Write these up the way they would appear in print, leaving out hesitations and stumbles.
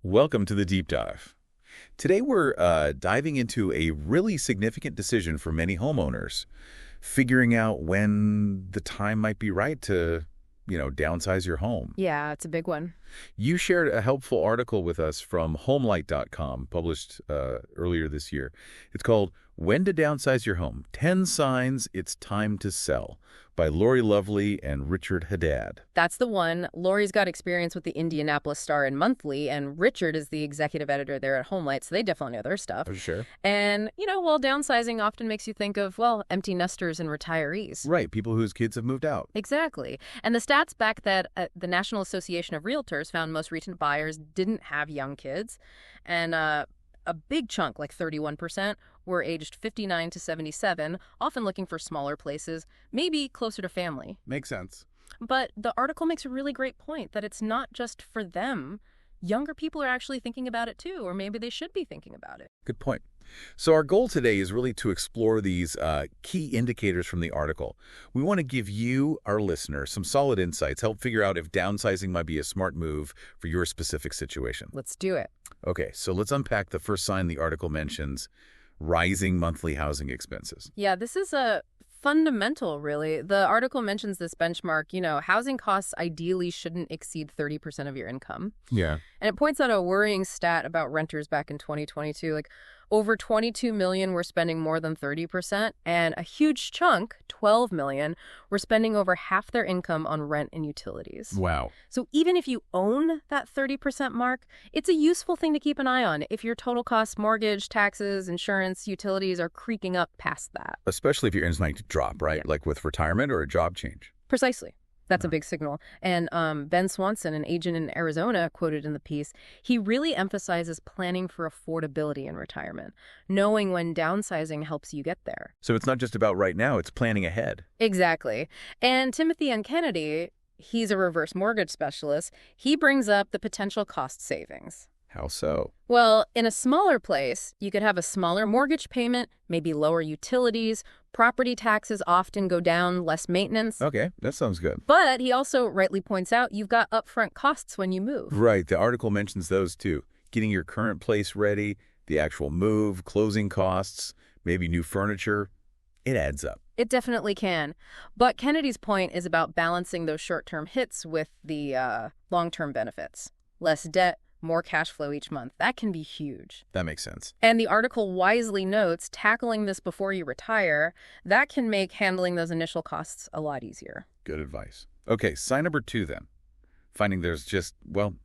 Welcome to the Deep Dive. Today we're diving into a really significant decision for many homeowners, figuring out when the time might be right to, downsize your home. Yeah, it's a big one. You shared a helpful article with us from homelight.com, published earlier this year. It's called When to Downsize Your Home, 10 Signs It's Time to Sell, by Lori Lovely and Richard Haddad. That's the one. Lori's got experience with the Indianapolis Star and Monthly, and Richard is the executive editor there at Homelight, so they definitely know their stuff. Oh, sure. And, while downsizing often makes you think of, empty nesters and retirees. Right, people whose kids have moved out. Exactly. And the stats back that the National Association of Realtors found most recent buyers didn't have young kids, and a big chunk, like 31%, were aged 59 to 77, often looking for smaller places, maybe closer to family. Makes sense. But the article makes a really great point that it's not just for them. Younger people are actually thinking about it too, or maybe they should be thinking about it. Good point. So our goal today is really to explore these key indicators from the article. We want to give you, our listeners, some solid insights, help figure out if downsizing might be a smart move for your specific situation. Let's do it. Okay, so let's unpack the first sign the article mentions: rising monthly housing expenses. Yeah, this is a fundamental, really. The article mentions this benchmark, housing costs ideally shouldn't exceed 30% of your income. Yeah. And it points out a worrying stat about renters back in 2022. Like, over 22 million were spending more than 30%, and a huge chunk, 12 million, were spending over half their income on rent and utilities. Wow. So even if you own that 30% mark, it's a useful thing to keep an eye on if your total costs, mortgage, taxes, insurance, utilities are creeping up past that. Especially if your income's to drop, right? Yeah. Like with retirement or a job change. Precisely. That's a big signal. And Ben Swanson, an agent in Arizona, quoted in the piece, he really emphasizes planning for affordability in retirement, knowing when downsizing helps you get there. So it's not just about right now, it's planning ahead. Exactly. And Timothy N. Kennedy, he's a reverse mortgage specialist. He brings up the potential cost savings. How so? Well, in a smaller place, you could have a smaller mortgage payment, maybe lower utilities, property taxes often go down, less maintenance. Okay, that sounds good. But he also rightly points out you've got upfront costs when you move. Right, the article mentions those too. Getting your current place ready, the actual move, closing costs, maybe new furniture. It adds up. It definitely can. But Kennedy's point is about balancing those short-term hits with the long-term benefits. Less debt, more cash flow each month. That can be huge. That makes sense. And the article wisely notes tackling this before you retire, that can make handling those initial costs a lot easier. Good advice. Okay, sign number 2 then. Finding there's just,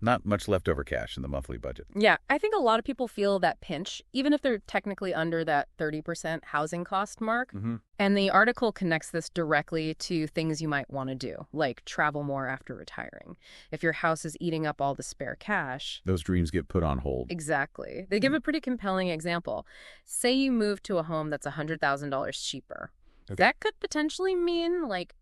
not much leftover cash in the monthly budget. Yeah, I think a lot of people feel that pinch, even if they're technically under that 30% housing cost mark. Mm-hmm. And the article connects this directly to things you might want to do, like travel more after retiring. If your house is eating up all the spare cash. Those dreams get put on hold. Exactly. They give a pretty compelling example. Say you move to a home that's $100,000 cheaper. Okay. That could potentially mean like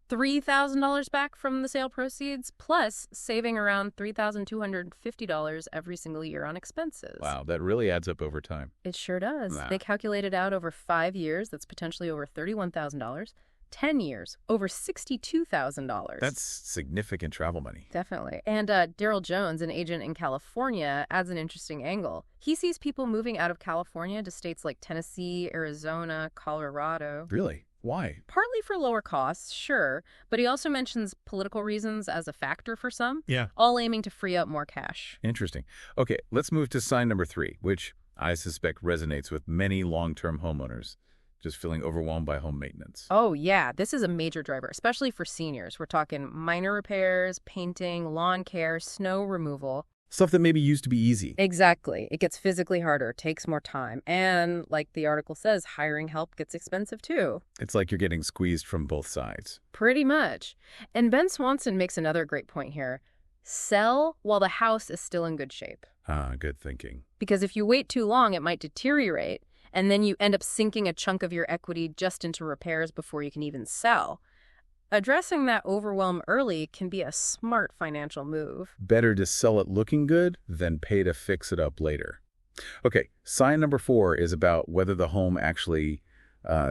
$3,000 back from the sale proceeds, plus saving around $3,250 every single year on expenses. Wow, that really adds up over time. It sure does. Wow. They calculate it out over 5 years. That's potentially over $31,000. 10 years, over $62,000. That's significant travel money. Definitely. And Daryl Jones, an agent in California, adds an interesting angle. He sees people moving out of California to states like Tennessee, Arizona, Colorado. Really? Why? Partly for lower costs, sure, but he also mentions political reasons as a factor for some, all aiming to free up more cash. Interesting. Okay, let's move to sign number 3, which I suspect resonates with many long-term homeowners, just feeling overwhelmed by home maintenance. Oh, yeah, this is a major driver, especially for seniors. We're talking minor repairs, painting, lawn care, snow removal. Stuff that maybe used to be easy. Exactly. It gets physically harder, takes more time. And like the article says, hiring help gets expensive too. It's like you're getting squeezed from both sides. Pretty much. And Ben Swanson makes another great point here. Sell while the house is still in good shape. Ah, good thinking. Because if you wait too long, it might deteriorate, and then you end up sinking a chunk of your equity just into repairs before you can even sell. Addressing that overwhelm early can be a smart financial move. Better to sell it looking good than pay to fix it up later. Okay, sign number 4 is about whether the home actually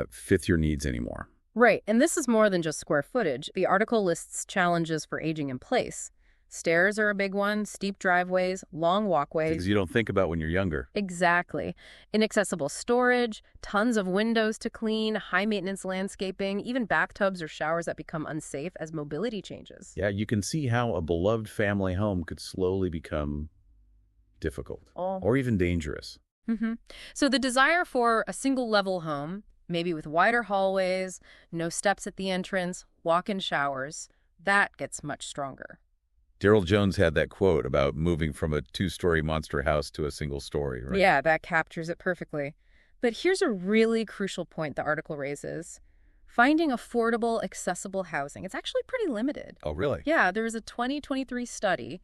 fits your needs anymore. Right, and this is more than just square footage. The article lists challenges for aging in place. Stairs are a big one, steep driveways, long walkways. Things you don't think about when you're younger. Exactly. Inaccessible storage, tons of windows to clean, high-maintenance landscaping, even bathtubs or showers that become unsafe as mobility changes. Yeah, you can see how a beloved family home could slowly become difficult or even dangerous. So the desire for a single-level home, maybe with wider hallways, no steps at the entrance, walk-in showers, that gets much stronger. Daryl Jones had that quote about moving from a two-story monster house to a single story, right? Yeah, that captures it perfectly. But here's a really crucial point the article raises. Finding affordable, accessible housing, it's actually pretty limited. Oh, really? Yeah, there was a 2023 study.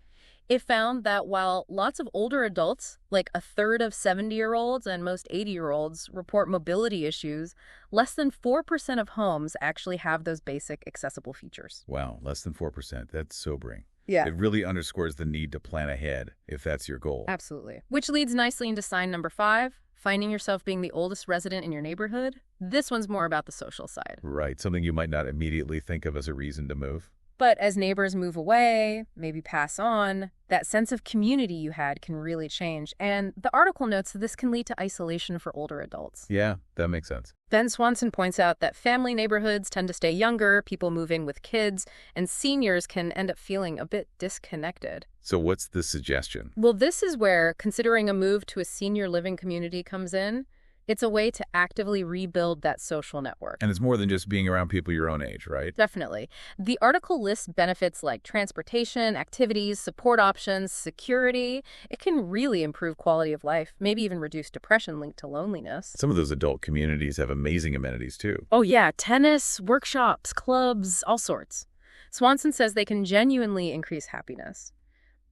It found that while lots of older adults, like a third of 70-year-olds and most 80-year-olds, report mobility issues, less than 4% of homes actually have those basic accessible features. Wow, less than 4%. That's sobering. Yeah. It really underscores the need to plan ahead if that's your goal. Absolutely. Which leads nicely into sign number 5, finding yourself being the oldest resident in your neighborhood. This one's more about the social side. Right, something you might not immediately think of as a reason to move. But as neighbors move away, maybe pass on, that sense of community you had can really change. And the article notes that this can lead to isolation for older adults. Yeah, that makes sense. Then Swanson points out that family neighborhoods tend to stay younger, people move in with kids, and seniors can end up feeling a bit disconnected. So what's the suggestion? Well, this is where considering a move to a senior living community comes in. It's a way to actively rebuild that social network. And it's more than just being around people your own age, right? Definitely. The article lists benefits like transportation, activities, support options, security. It can really improve quality of life, maybe even reduce depression linked to loneliness. Some of those adult communities have amazing amenities, too. Oh, yeah. Tennis, workshops, clubs, all sorts. Swanson says they can genuinely increase happiness.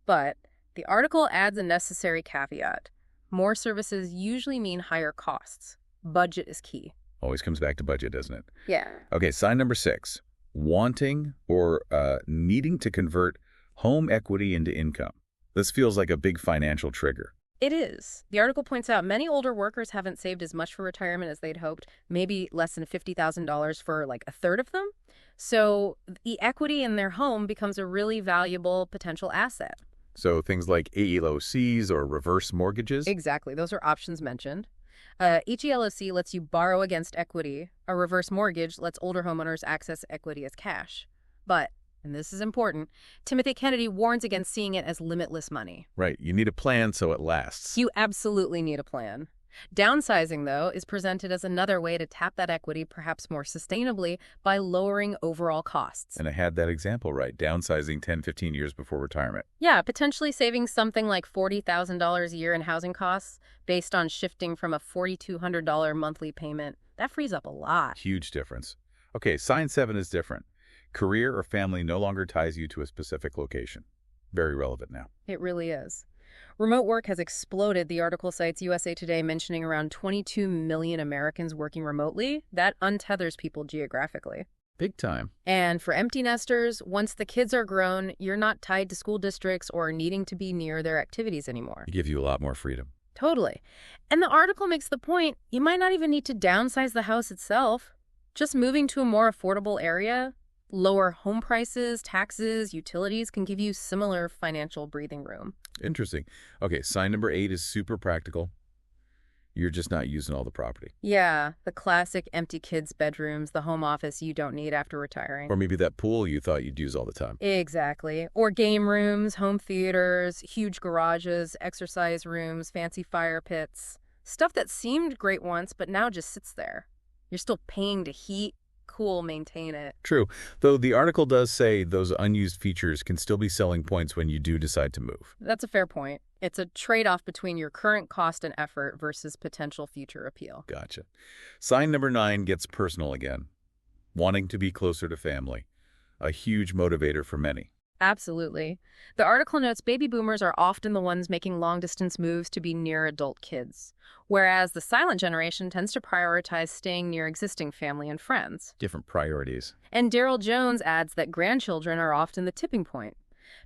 But the article adds a necessary caveat. More services usually mean higher costs. Budget is key. Always comes back to budget, doesn't it? Yeah. Okay, sign number 6. Wanting or needing to convert home equity into income. This feels like a big financial trigger. It is. The article points out many older workers haven't saved as much for retirement as they'd hoped, maybe less than $50,000 for like a third of them. So the equity in their home becomes a really valuable potential asset. So things like ELOCs or reverse mortgages? Exactly. Those are options mentioned. Each ELOC lets you borrow against equity. A reverse mortgage lets older homeowners access equity as cash. But, and this is important, Timothy Kennedy warns against seeing it as limitless money. Right. You need a plan so it lasts. You absolutely need a plan. Downsizing, though, is presented as another way to tap that equity perhaps more sustainably by lowering overall costs. And I had that example right. Downsizing 10, 15 years before retirement. Yeah, potentially saving something like $40,000 a year in housing costs based on shifting from a $4,200 monthly payment. That frees up a lot. Huge difference. Okay, sign 7 is different. Career or family no longer ties you to a specific location. Very relevant now. It really is. Remote work has exploded. The article cites USA Today mentioning around 22 million Americans working remotely. That untethers people geographically. Big time. And for empty nesters, once the kids are grown, you're not tied to school districts or needing to be near their activities anymore. It gives you a lot more freedom. Totally. And the article makes the point, you might not even need to downsize the house itself. Just moving to a more affordable area, lower home prices, taxes, utilities can give you similar financial breathing room. Interesting. Okay, sign number 8 is super practical. You're just not using all the property. Yeah, the classic empty kids' bedrooms, the home office you don't need after retiring. Or maybe that pool you thought you'd use all the time. Exactly. Or game rooms, home theaters, huge garages, exercise rooms, fancy fire pits. Stuff that seemed great once, but now just sits there. You're still paying to heat, cool, maintain it. True, though the article does say those unused features can still be selling points when you do decide to move. That's a fair point. It's a trade-off between your current cost and effort versus potential future appeal. Gotcha. Sign number 9 gets personal again. Wanting to be closer to family. A huge motivator for many. Absolutely. The article notes baby boomers are often the ones making long-distance moves to be near adult kids, whereas the silent generation tends to prioritize staying near existing family and friends. Different priorities. And Daryl Jones adds that grandchildren are often the tipping point.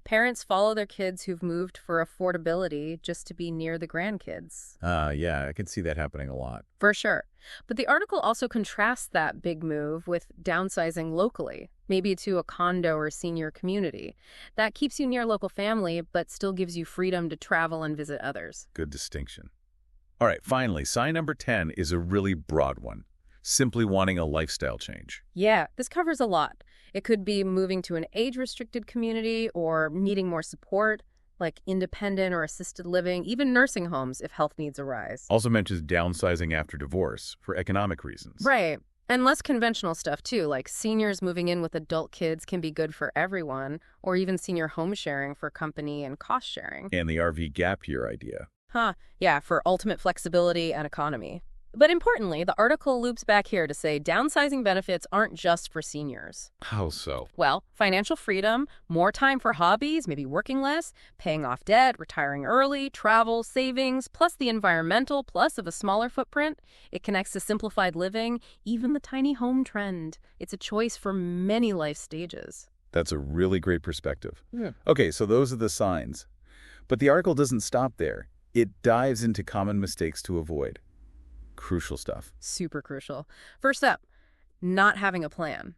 Parents follow their kids who've moved for affordability just to be near the grandkids. Yeah, I can see that happening a lot. For sure. But the article also contrasts that big move with downsizing locally, maybe to a condo or senior community. That keeps you near local family, but still gives you freedom to travel and visit others. Good distinction. All right, finally, sign number 10 is a really broad one. Simply wanting a lifestyle change. Yeah, this covers a lot. It could be moving to an age-restricted community or needing more support, like independent or assisted living, even nursing homes if health needs arise. Also mentions downsizing after divorce for economic reasons. Right. And less conventional stuff, too, like seniors moving in with adult kids can be good for everyone, or even senior home sharing for company and cost sharing. And the RV gap year idea. Yeah, for ultimate flexibility and economy. But importantly, the article loops back here to say downsizing benefits aren't just for seniors. How so? Well, financial freedom, more time for hobbies, maybe working less, paying off debt, retiring early, travel, savings, plus the environmental plus of a smaller footprint. It connects to simplified living, even the tiny home trend. It's a choice for many life stages. That's a really great perspective. Yeah. Okay, so those are the signs. But the article doesn't stop there. It dives into common mistakes to avoid. Crucial stuff. Super crucial. First up, not having a plan.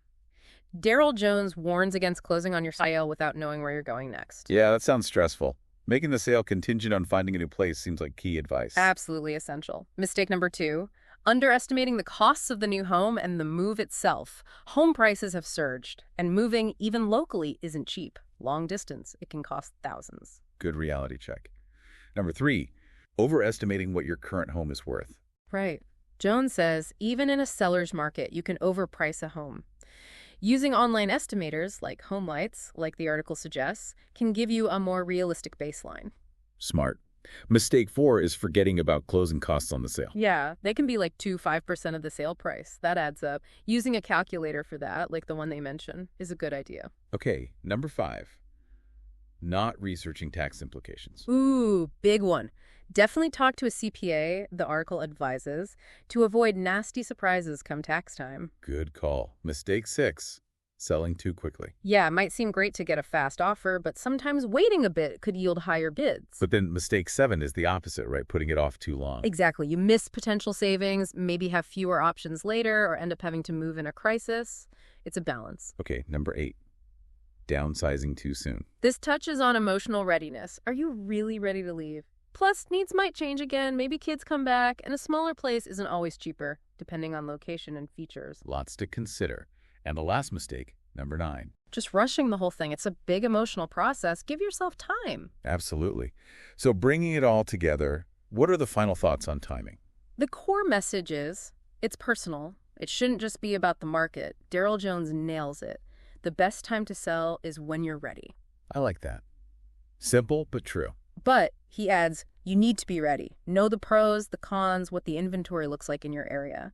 Daryl Jones warns against closing on your sale without knowing where you're going next. Yeah, that sounds stressful. Making the sale contingent on finding a new place seems like key advice. Absolutely essential. Mistake number 2, underestimating the costs of the new home and the move itself. Home prices have surged, and moving, even locally, isn't cheap. Long distance, it can cost thousands. Good reality check. Number 3, overestimating what your current home is worth. Right. Jones says, even in a seller's market, you can overprice a home. Using online estimators, like HomeLights, like the article suggests, can give you a more realistic baseline. Smart. Mistake 4 is forgetting about closing costs on the sale. Yeah, they can be like 5% of the sale price. That adds up. Using a calculator for that, like the one they mention, is a good idea. Okay, number 5, not researching tax implications. Ooh, big one. Definitely talk to a CPA, the article advises, to avoid nasty surprises come tax time. Good call. Mistake 6, selling too quickly. Yeah, it might seem great to get a fast offer, but sometimes waiting a bit could yield higher bids. But then mistake 7 is the opposite, right? Putting it off too long. Exactly. You miss potential savings, maybe have fewer options later, or end up having to move in a crisis. It's a balance. Okay, number 8, downsizing too soon. This touches on emotional readiness. Are you really ready to leave? Plus, needs might change again, maybe kids come back, and a smaller place isn't always cheaper, depending on location and features. Lots to consider. And the last mistake, number 9. Just rushing the whole thing, it's a big emotional process. Give yourself time. Absolutely. So bringing it all together, what are the final thoughts on timing? The core message is, it's personal. It shouldn't just be about the market. Daryl Jones nails it. The best time to sell is when you're ready. I like that. Simple but true. But, he adds, you need to be ready. Know the pros, the cons, what the inventory looks like in your area.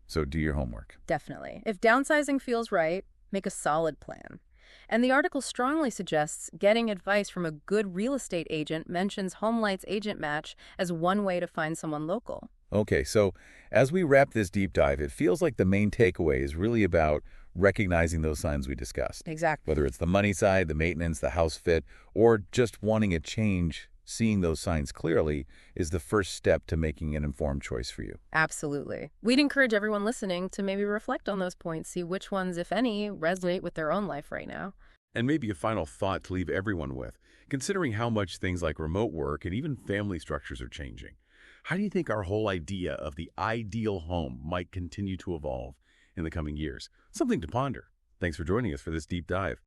So do your homework. Definitely. If downsizing feels right, make a solid plan. And the article strongly suggests getting advice from a good real estate agent mentions HomeLight's Agent Match as one way to find someone local. Okay, so as we wrap this deep dive, it feels like the main takeaway is really about recognizing those signs we discussed. Exactly. Whether it's the money side, the maintenance, the house fit, or just wanting a change, seeing those signs clearly is the first step to making an informed choice for you. Absolutely. We'd encourage everyone listening to maybe reflect on those points, see which ones, if any, resonate with their own life right now. And maybe a final thought to leave everyone with, considering how much things like remote work and even family structures are changing. How do you think our whole idea of the ideal home might continue to evolve in the coming years? Something to ponder. Thanks for joining us for this deep dive.